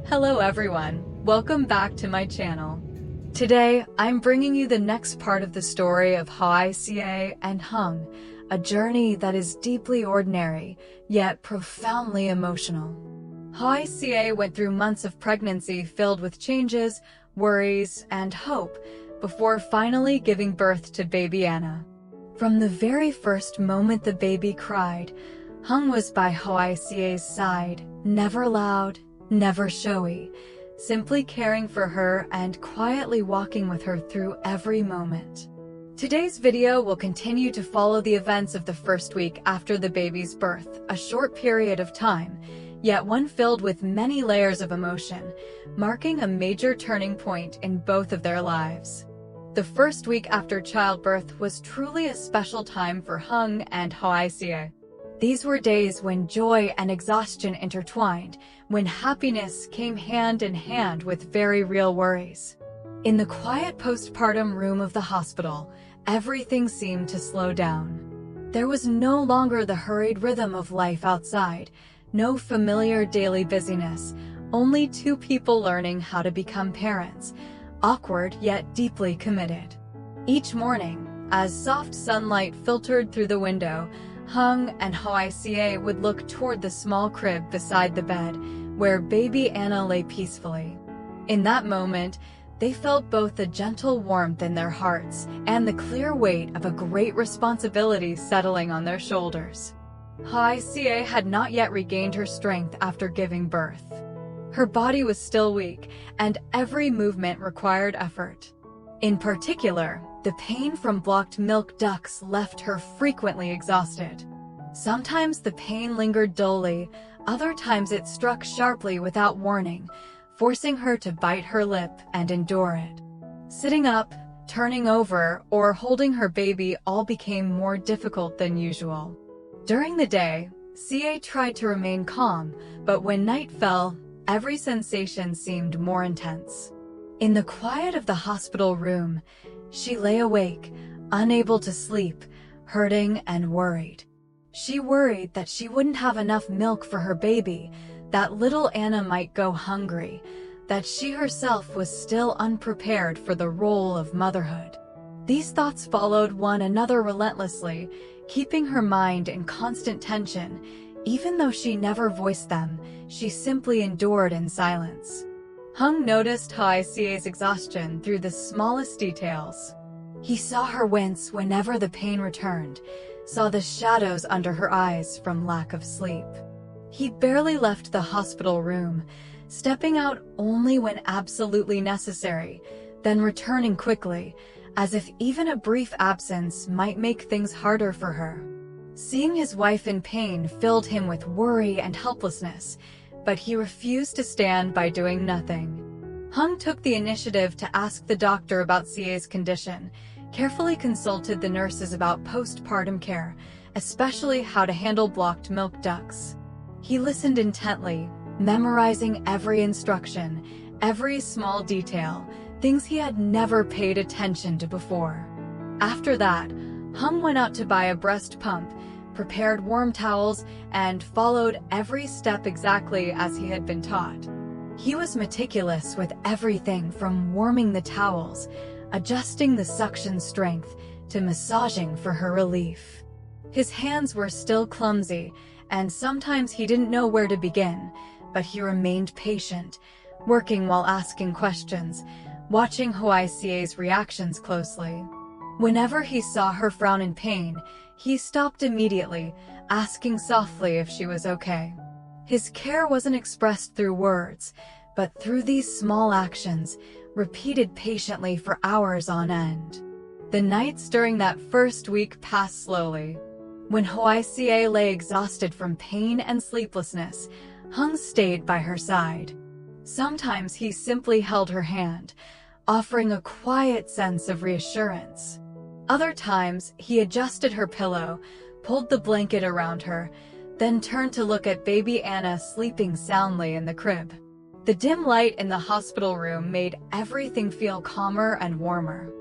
Hello everyone, welcome back to my channel. Today, I'm bringing you the next part of the story of Hoài Ca and Hùng, a journey that is deeply ordinary, yet profoundly emotional. Hoài Ca went through months of pregnancy filled with changes, worries, and hope, before finally giving birth to baby Anna. From the very first moment the baby cried, Hùng was by Hoài Ca's side, never loud, never showy, simply caring for her and quietly walking with her through every moment. Today's video will continue to follow the events of the first week after the baby's birth, a short period of time, yet one filled with many layers of emotion, marking a major turning point in both of their lives. The first week after childbirth was truly a special time for Hùng and Hoài Ca. These were days when joy and exhaustion intertwined, when happiness came hand in hand with very real worries. In the quiet postpartum room of the hospital, everything seemed to slow down. There was no longer the hurried rhythm of life outside, no familiar daily busyness, only two people learning how to become parents, awkward yet deeply committed. Each morning, as soft sunlight filtered through the window, Hùng and Hoài Ca would look toward the small crib beside the bed, where baby Anna lay peacefully. In that moment, they felt both a gentle warmth in their hearts and the clear weight of a great responsibility settling on their shoulders. Hoài Ca had not yet regained her strength after giving birth. Her body was still weak, and every movement required effort. In particular, the pain from blocked milk ducts left her frequently exhausted. Sometimes the pain lingered dully, other times it struck sharply without warning, forcing her to bite her lip and endure it. Sitting up, turning over, or holding her baby all became more difficult than usual. During the day, Ca tried to remain calm, but when night fell, every sensation seemed more intense. In the quiet of the hospital room, she lay awake, unable to sleep, hurting and worried. She worried that she wouldn't have enough milk for her baby, that little Anna might go hungry, that she herself was still unprepared for the role of motherhood. These thoughts followed one another relentlessly, keeping her mind in constant tension. Even though she never voiced them, she simply endured in silence. Hùng noticed Hoài Ca's exhaustion through the smallest details. He saw her wince whenever the pain returned, saw the shadows under her eyes from lack of sleep. He barely left the hospital room, stepping out only when absolutely necessary, then returning quickly, as if even a brief absence might make things harder for her. Seeing his wife in pain filled him with worry and helplessness, but he refused to stand by doing nothing. Hùng took the initiative to ask the doctor about Ca's condition, carefully consulted the nurses about postpartum care, especially how to handle blocked milk ducts. He listened intently, memorizing every instruction, every small detail, things he had never paid attention to before. After that, Hùng went out to buy a breast pump, prepared warm towels, and followed every step exactly as he had been taught. He was meticulous with everything from warming the towels, adjusting the suction strength, to massaging for her relief. His hands were still clumsy, and sometimes he didn't know where to begin, but he remained patient, working while asking questions, watching Hoài Ca's reactions closely. Whenever he saw her frown in pain, he stopped immediately, asking softly if she was okay. His care wasn't expressed through words, but through these small actions, repeated patiently for hours on end. The nights during that first week passed slowly. When Hoài Ca lay exhausted from pain and sleeplessness, Hùng stayed by her side. Sometimes he simply held her hand, offering a quiet sense of reassurance. Other times, he adjusted her pillow, pulled the blanket around her, then turned to look at baby Anna sleeping soundly in the crib. The dim light in the hospital room made everything feel calmer and warmer.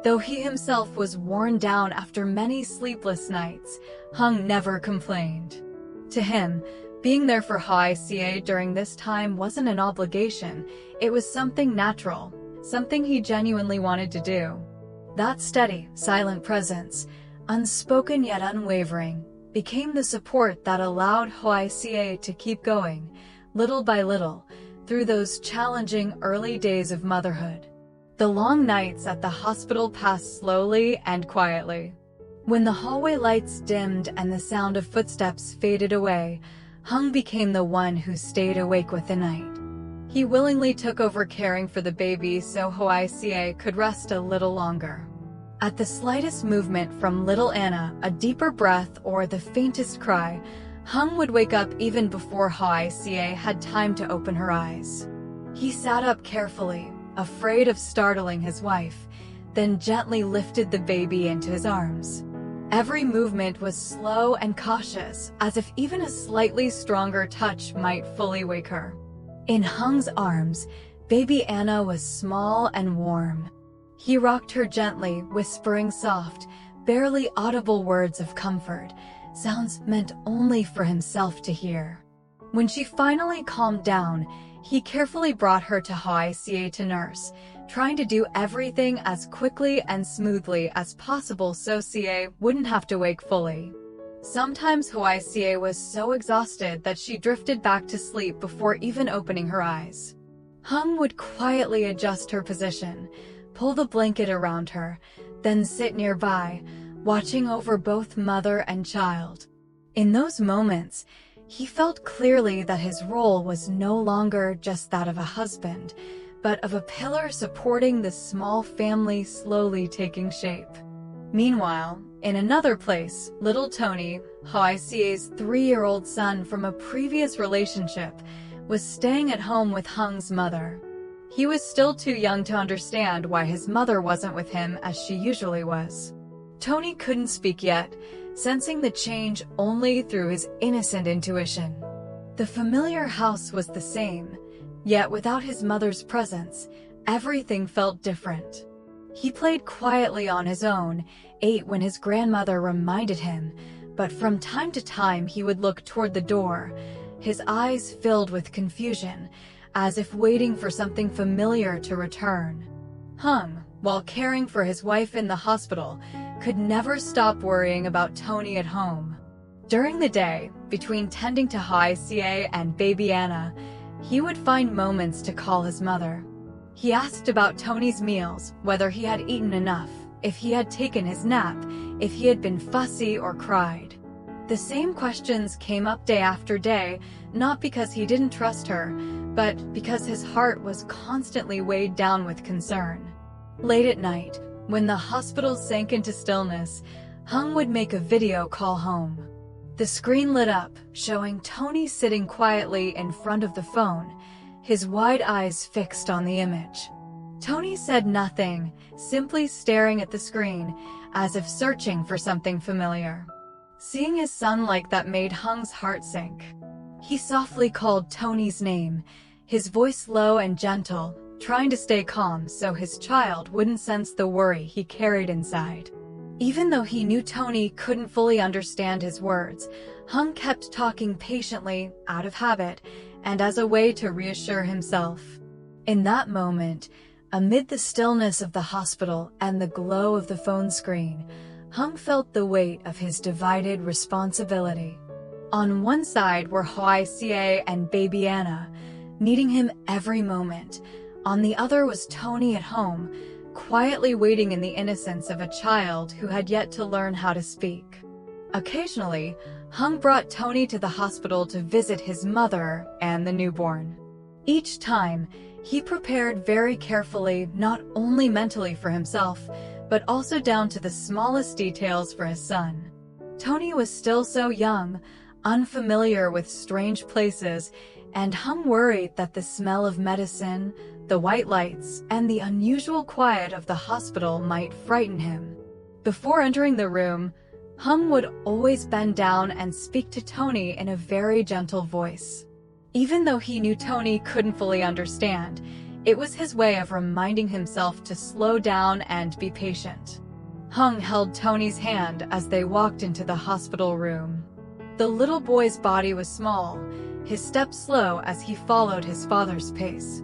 Though he himself was worn down after many sleepless nights, Hùng never complained. To him, Being there for Hoài Ca during this time wasn't an obligation, it was something natural, something he genuinely wanted to do. That steady, silent presence, unspoken yet unwavering, became the support that allowed Hoài Ca to keep going, little by little, through those challenging early days of motherhood. The long nights at the hospital passed slowly and quietly. When the hallway lights dimmed and the sound of footsteps faded away, Hùng became the one who stayed awake with the night. He willingly took over caring for the baby so Hoài Ca could rest a little longer. At the slightest movement from little Anna, a deeper breath or the faintest cry, Hùng would wake up even before Hoài Ca had time to open her eyes. He sat up carefully, afraid of startling his wife, then gently lifted the baby into his arms. Every movement was slow and cautious, as if even a slightly stronger touch might fully wake her. In Hung's arms, baby Anna was small and warm. He rocked her gently, whispering soft, barely audible words of comfort, sounds meant only for himself to hear. When she finally calmed down, he carefully brought her to Hoài Ca to nurse, trying to do everything as quickly and smoothly as possible so Ca wouldn't have to wake fully. Sometimes Hoài Ca was so exhausted that she drifted back to sleep before even opening her eyes. Hùng would quietly adjust her position, pull the blanket around her, then sit nearby, watching over both mother and child. In those moments, he felt clearly that his role was no longer just that of a husband, but of a pillar supporting the small family slowly taking shape. Meanwhile, in another place, little Tony, Hoài Ca's 3-year-old son from a previous relationship, was staying at home with Hung's mother. He was still too young to understand why his mother wasn't with him as she usually was. Tony couldn't speak yet, sensing the change only through his innocent intuition. The familiar house was the same, yet without his mother's presence, everything felt different. He played quietly on his own, ate when his grandmother reminded him, but from time to time he would look toward the door, his eyes filled with confusion, as if waiting for something familiar to return. Hùng, while caring for his wife in the hospital, could never stop worrying about Tony at home. During the day, between tending to Hoài Ca and baby Anna, he would find moments to call his mother. He asked about Tony's meals, whether he had eaten enough, if he had taken his nap, if he had been fussy or cried. The same questions came up day after day, not because he didn't trust her, but because his heart was constantly weighed down with concern. Late at night, when the hospital sank into stillness, Hùng would make a video call home. The screen lit up, showing Tony sitting quietly in front of the phone, his wide eyes fixed on the image. Tony said nothing, simply staring at the screen, as if searching for something familiar. Seeing his son like that made Hung's heart sink. He softly called Tony's name, his voice low and gentle, trying to stay calm so his child wouldn't sense the worry he carried inside. Even though he knew Tony couldn't fully understand his words, Hùng kept talking patiently, out of habit, and as a way to reassure himself. In that moment, amid the stillness of the hospital and the glow of the phone screen, Hùng felt the weight of his divided responsibility. On one side were Hoài Ca and baby Anna, needing him every moment. On the other was Tony at home, quietly waiting in the innocence of a child who had yet to learn how to speak. Occasionally, Hùng brought Tony to the hospital to visit his mother and the newborn. Each time, he prepared very carefully, not only mentally for himself, but also down to the smallest details for his son. Tony was still so young, unfamiliar with strange places, and Hùng worried that the smell of medicine, the white lights, and the unusual quiet of the hospital might frighten him. Before entering the room, Hùng would always bend down and speak to Tony in a very gentle voice. Even though he knew Tony couldn't fully understand, it was his way of reminding himself to slow down and be patient. Hùng held Tony's hand as they walked into the hospital room. The little boy's body was small, his steps slow as he followed his father's pace.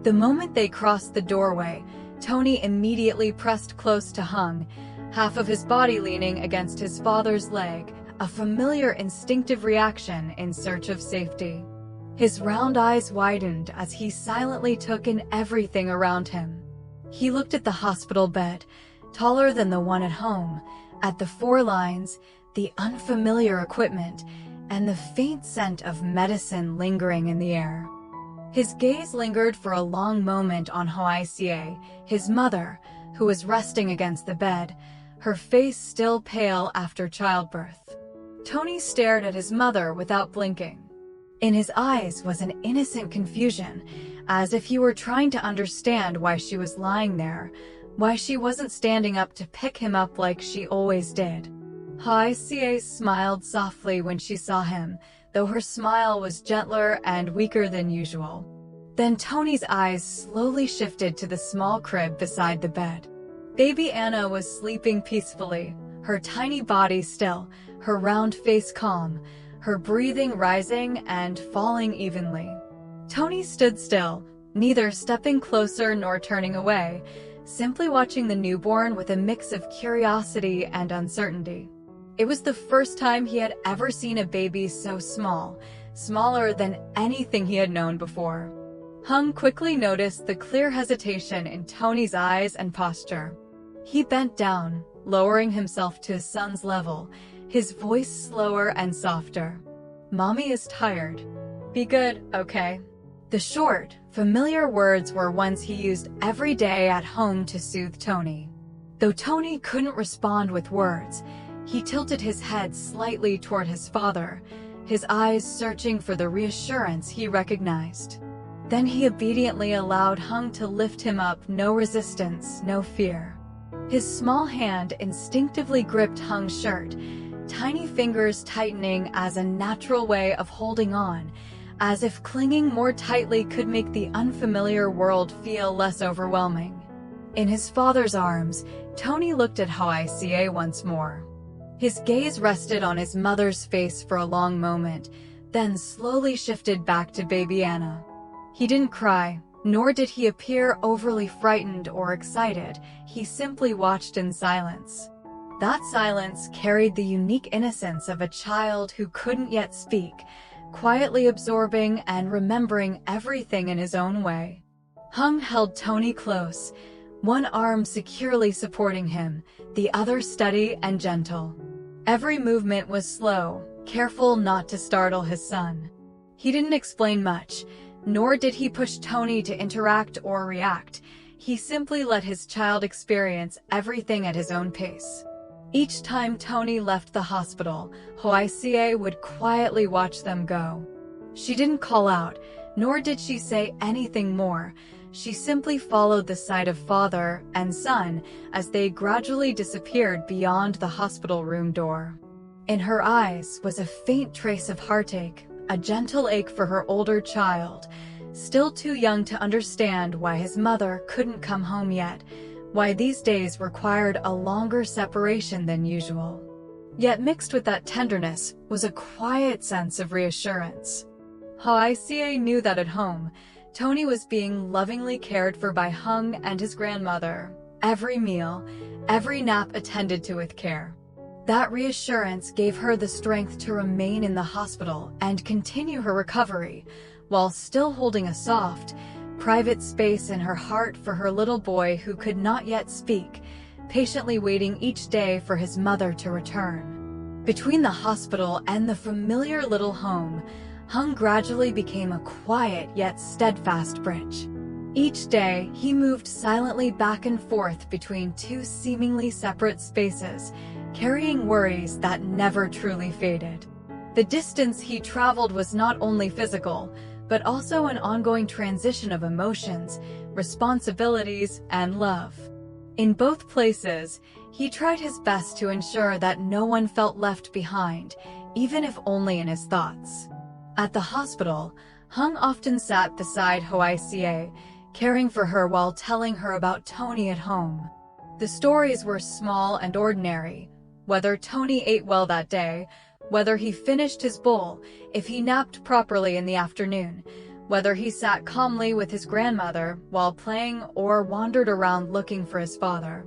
The moment they crossed the doorway, Tony immediately pressed close to Hung, half of his body leaning against his father's leg, a familiar instinctive reaction in search of safety. His round eyes widened as he silently took in everything around him. He looked at the hospital bed, taller than the one at home, at the 4 lines, the unfamiliar equipment, and the faint scent of medicine lingering in the air. His gaze lingered for a long moment on Hoài Ca, his mother, who was resting against the bed, her face still pale after childbirth. Tony stared at his mother without blinking. In his eyes was an innocent confusion, as if he were trying to understand why she was lying there, why she wasn't standing up to pick him up like she always did. Hoài Ca smiled softly when she saw him, though her smile was gentler and weaker than usual. Then Tony's eyes slowly shifted to the small crib beside the bed. Baby Anna was sleeping peacefully, her tiny body still, her round face calm, her breathing rising and falling evenly. Tony stood still, neither stepping closer nor turning away, simply watching the newborn with a mix of curiosity and uncertainty. It was the first time he had ever seen a baby so small, smaller than anything he had known before. Hung quickly noticed the clear hesitation in Tony's eyes and posture. He bent down, lowering himself to his son's level, his voice slower and softer. "Mommy is tired. Be good, okay?" The short, familiar words were ones he used every day at home to soothe Tony. Though Tony couldn't respond with words, he tilted his head slightly toward his father, his eyes searching for the reassurance he recognized. Then he obediently allowed Hung to lift him up, no resistance, no fear. His small hand instinctively gripped Hung's shirt, tiny fingers tightening as a natural way of holding on, as if clinging more tightly could make the unfamiliar world feel less overwhelming. In his father's arms, Tony looked at Hoài Ca once more. His gaze rested on his mother's face for a long moment, then slowly shifted back to baby Anna. He didn't cry, nor did he appear overly frightened or excited. He simply watched in silence. That silence carried the unique innocence of a child who couldn't yet speak, quietly absorbing and remembering everything in his own way. Hung held Tony close, one arm securely supporting him, the other steady and gentle. Every movement was slow, careful not to startle his son. He didn't explain much, nor did he push Tony to interact or react. He simply let his child experience everything at his own pace. Each time Tony left the hospital, Hoài Ca would quietly watch them go. She didn't call out, nor did she say anything more. She simply followed the side of father and son as they gradually disappeared beyond the hospital room door. In her eyes was a faint trace of heartache, a gentle ache for her older child, still too young to understand why his mother couldn't come home yet, why these days required a longer separation than usual. Yet mixed with that tenderness was a quiet sense of reassurance. Hoài Ca knew that at home, Tony was being lovingly cared for by Hung and his grandmother, every meal, every nap attended to with care. That reassurance gave her the strength to remain in the hospital and continue her recovery, while still holding a soft, private space in her heart for her little boy who could not yet speak, patiently waiting each day for his mother to return. Between the hospital and the familiar little home, Hung gradually became a quiet yet steadfast bridge. Each day, he moved silently back and forth between two seemingly separate spaces, carrying worries that never truly faded. The distance he traveled was not only physical, but also an ongoing transition of emotions, responsibilities, and love. In both places, he tried his best to ensure that no one felt left behind, even if only in his thoughts. At the hospital, Hung often sat beside Hoài Ca, caring for her while telling her about Tony at home. The stories were small and ordinary, whether Tony ate well that day, whether he finished his bowl, if he napped properly in the afternoon, whether he sat calmly with his grandmother while playing or wandered around looking for his father.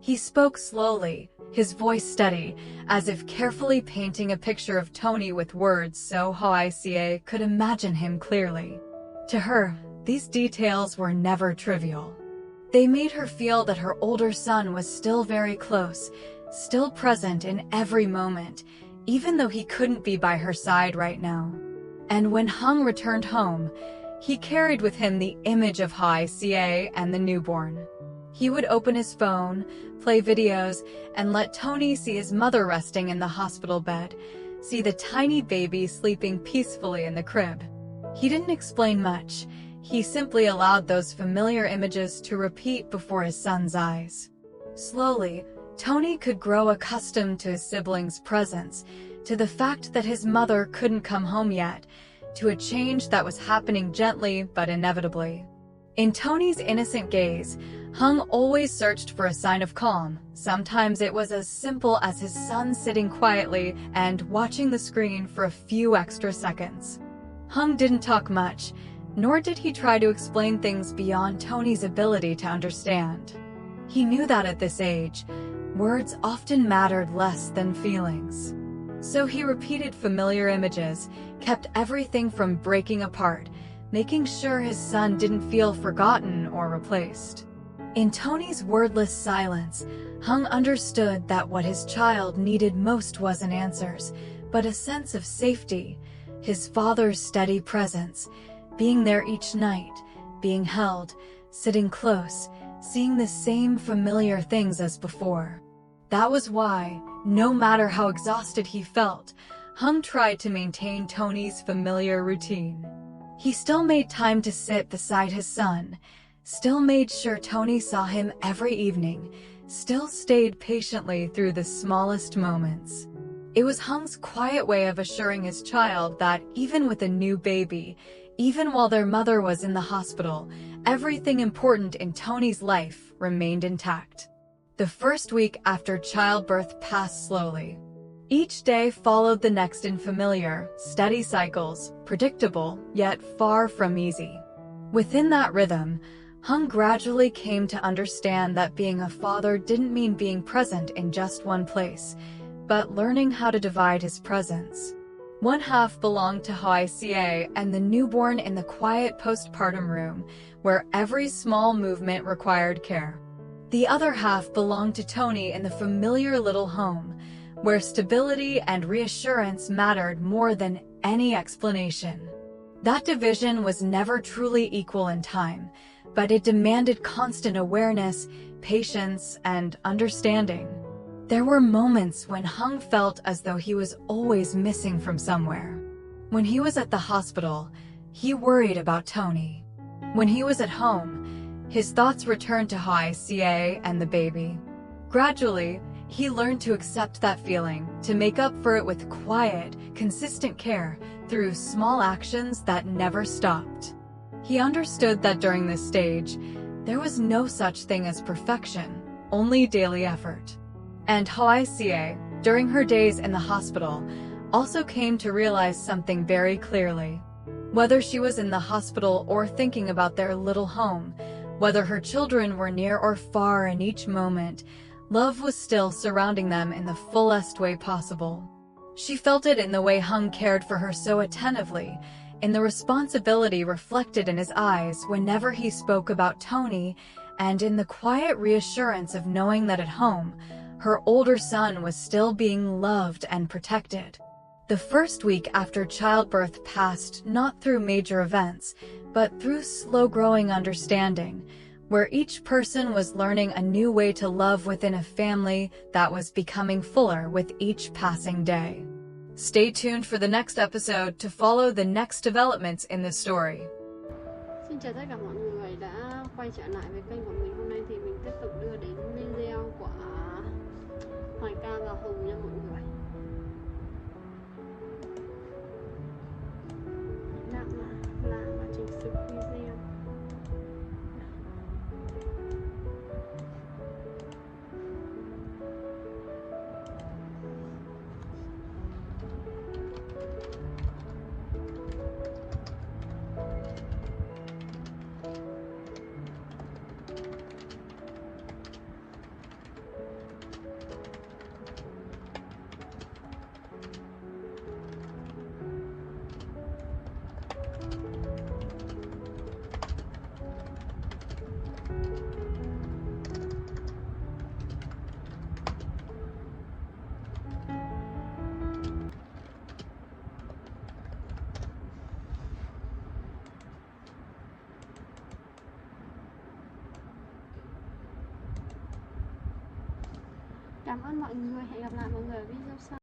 He spoke slowly, his voice steady, as if carefully painting a picture of Tony with words so Hoài Ca could imagine him clearly. To her, these details were never trivial. They made her feel that her older son was still very close, still present in every moment, even though he couldn't be by her side right now. And when Hùng returned home, he carried with him the image of Hoài Ca and the newborn. He would open his phone, play videos, and let Tony see his mother resting in the hospital bed, see the tiny baby sleeping peacefully in the crib. He didn't explain much. He simply allowed those familiar images to repeat before his son's eyes. Slowly, Tony could grow accustomed to his siblings' presence, to the fact that his mother couldn't come home yet, to a change that was happening gently but inevitably. In Tony's innocent gaze, Hùng always searched for a sign of calm. Sometimes it was as simple as his son sitting quietly and watching the screen for a few extra seconds. Hùng didn't talk much, nor did he try to explain things beyond Tony's ability to understand. He knew that at this age, words often mattered less than feelings. So he repeated familiar images, kept everything from breaking apart, making sure his son didn't feel forgotten or replaced. In Tony's wordless silence, Hùng understood that what his child needed most wasn't answers, but a sense of safety, his father's steady presence, being there each night, being held, sitting close, seeing the same familiar things as before. That was why, no matter how exhausted he felt, Hùng tried to maintain Tony's familiar routine. He still made time to sit beside his son, still made sure Tony saw him every evening, still stayed patiently through the smallest moments. It was Hung's quiet way of assuring his child that even with a new baby, even while their mother was in the hospital, everything important in Tony's life remained intact. The first week after childbirth passed slowly. Each day followed the next in familiar, steady cycles, predictable, yet far from easy. Within that rhythm, Hùng gradually came to understand that being a father didn't mean being present in just one place, but learning how to divide his presence. One half belonged to Hoài Ca and the newborn in the quiet postpartum room, where every small movement required care. The other half belonged to Tony in the familiar little home, where stability and reassurance mattered more than any explanation. That division was never truly equal in time, but it demanded constant awareness, patience, and understanding. There were moments when Hùng felt as though he was always missing from somewhere. When he was at the hospital, he worried about Tony. When he was at home, his thoughts returned to Hoài Ca and the baby. Gradually, he learned to accept that feeling, to make up for it with quiet, consistent care through small actions that never stopped. He understood that during this stage, there was no such thing as perfection, only daily effort. And Hoài Ca, during her days in the hospital, also came to realize something very clearly. Whether she was in the hospital or thinking about their little home, whether her children were near or far in each moment, love was still surrounding them in the fullest way possible. She felt it in the way Hùng cared for her so attentively, in the responsibility reflected in his eyes whenever he spoke about Tony, and in the quiet reassurance of knowing that at home, her older son was still being loved and protected. The first week after childbirth passed not through major events, but through slow-growing understanding, where each person was learning a new way to love within a family that was becoming fuller with each passing day. Stay tuned for the next episode to follow the next developments in this story. Xin chào tất cả mọi người đã quay trở lại với kênh của mình. Hôm nay thì mình tiếp tục đưa đến video của Hoài Ca và Hùng nha mọi người. Đang là chỉnh sửa video. Cảm ơn mọi người, hẹn gặp lại mọi người ở video sau.